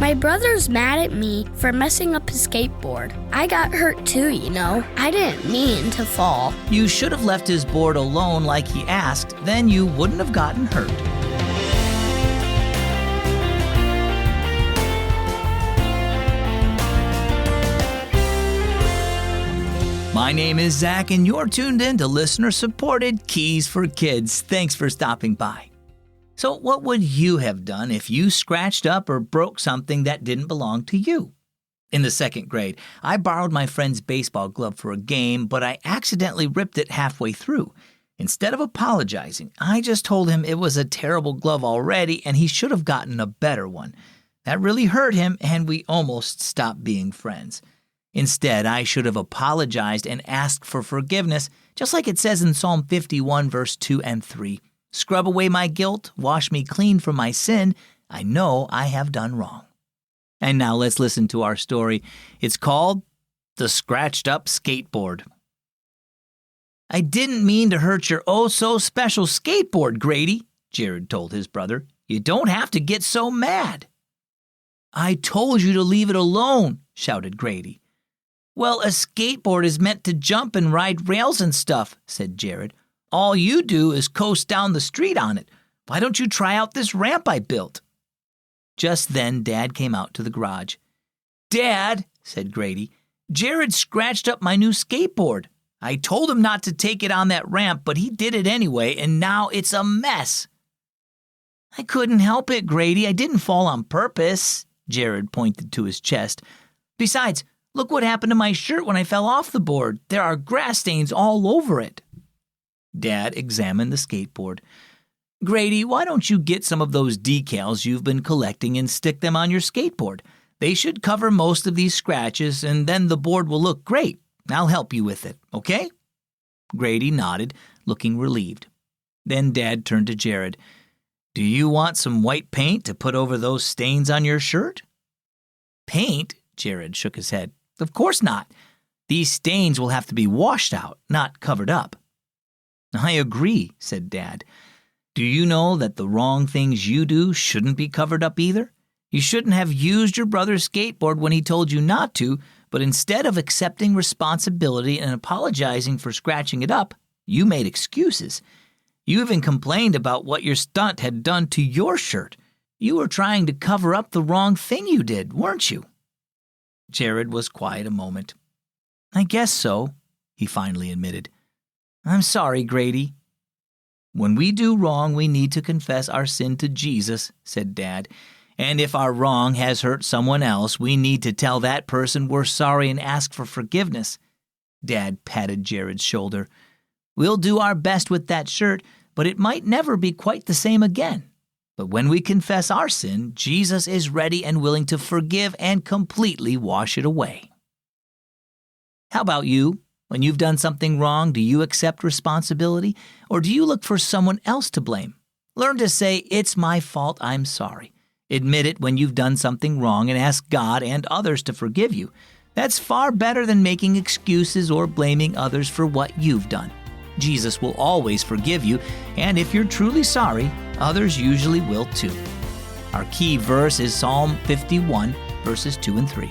My brother's mad at me for messing up his skateboard. I got hurt too, you know. I didn't mean to fall. You should have left his board alone like he asked, then you wouldn't have gotten hurt. My name is Zach, and you're tuned in to listener-supported Keys for Kids. Thanks for stopping by. So what would you have done if you scratched up or broke something that didn't belong to you? In the second grade, I borrowed my friend's baseball glove for a game, but I accidentally ripped it halfway through. Instead of apologizing, I just told him it was a terrible glove already and he should have gotten a better one. That really hurt him, and we almost stopped being friends. Instead, I should have apologized and asked for forgiveness, just like it says in Psalm 51, verse 2 and 3. Scrub away my guilt, wash me clean from my sin. I know I have done wrong. And now let's listen to our story. It's called The Scratched-up Skateboard. I didn't mean to hurt your oh-so-special skateboard, Grady, Jared told his brother. You don't have to get so mad. I told you to leave it alone, shouted Grady. Well, a skateboard is meant to jump and ride rails and stuff, said Jared. All you do is coast down the street on it. Why don't you try out this ramp I built? Just then, Dad came out to the garage. Dad, said Grady, Jared scratched up my new skateboard. I told him not to take it on that ramp, but he did it anyway, and now it's a mess. I couldn't help it, Grady. I didn't fall on purpose, Jared pointed to his chest. Besides, look what happened to my shirt when I fell off the board. There are grass stains all over it. Dad examined the skateboard. Grady, why don't you get some of those decals you've been collecting and stick them on your skateboard? They should cover most of these scratches, and then the board will look great. I'll help you with it, okay? Grady nodded, looking relieved. Then Dad turned to Jared. Do you want some white paint to put over those stains on your shirt? Paint? Jared shook his head. Of course not. These stains will have to be washed out, not covered up. I agree, said Dad. Do you know that the wrong things you do shouldn't be covered up either? You shouldn't have used your brother's skateboard when he told you not to, but instead of accepting responsibility and apologizing for scratching it up, you made excuses. You even complained about what your stunt had done to your shirt. You were trying to cover up the wrong thing you did, weren't you? Jared was quiet a moment. I guess so, he finally admitted. I'm sorry, Grady. When we do wrong, we need to confess our sin to Jesus, said Dad. And if our wrong has hurt someone else, we need to tell that person we're sorry and ask for forgiveness. Dad patted Jared's shoulder. We'll do our best with that shirt, but it might never be quite the same again. But when we confess our sin, Jesus is ready and willing to forgive and completely wash it away. How about you? When you've done something wrong, do you accept responsibility, or do you look for someone else to blame? Learn to say, it's my fault, I'm sorry. Admit it when you've done something wrong and ask God and others to forgive you. That's far better than making excuses or blaming others for what you've done. Jesus will always forgive you, and if you're truly sorry, others usually will too. Our key verse is Psalm 51, verses 2 and 3.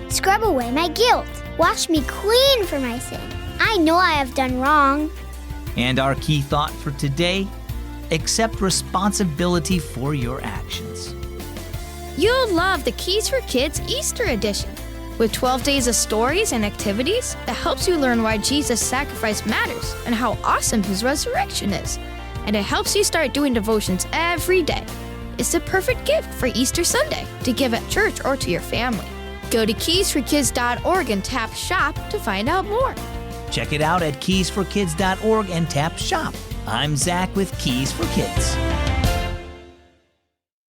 Scrub away my guilt. Wash me clean from my sin. I know I have done wrong. And our key thought for today, accept responsibility for your actions. You'll love the Keys for Kids Easter edition. With 12 days of stories and activities that helps you learn why Jesus' sacrifice matters and how awesome his resurrection is. And it helps you start doing devotions every day. It's the perfect gift for Easter Sunday to give at church or to your family. Go to keysforkids.org and tap Shop to find out more. Check it out at keysforkids.org and tap Shop. I'm Zach with Keys for Kids.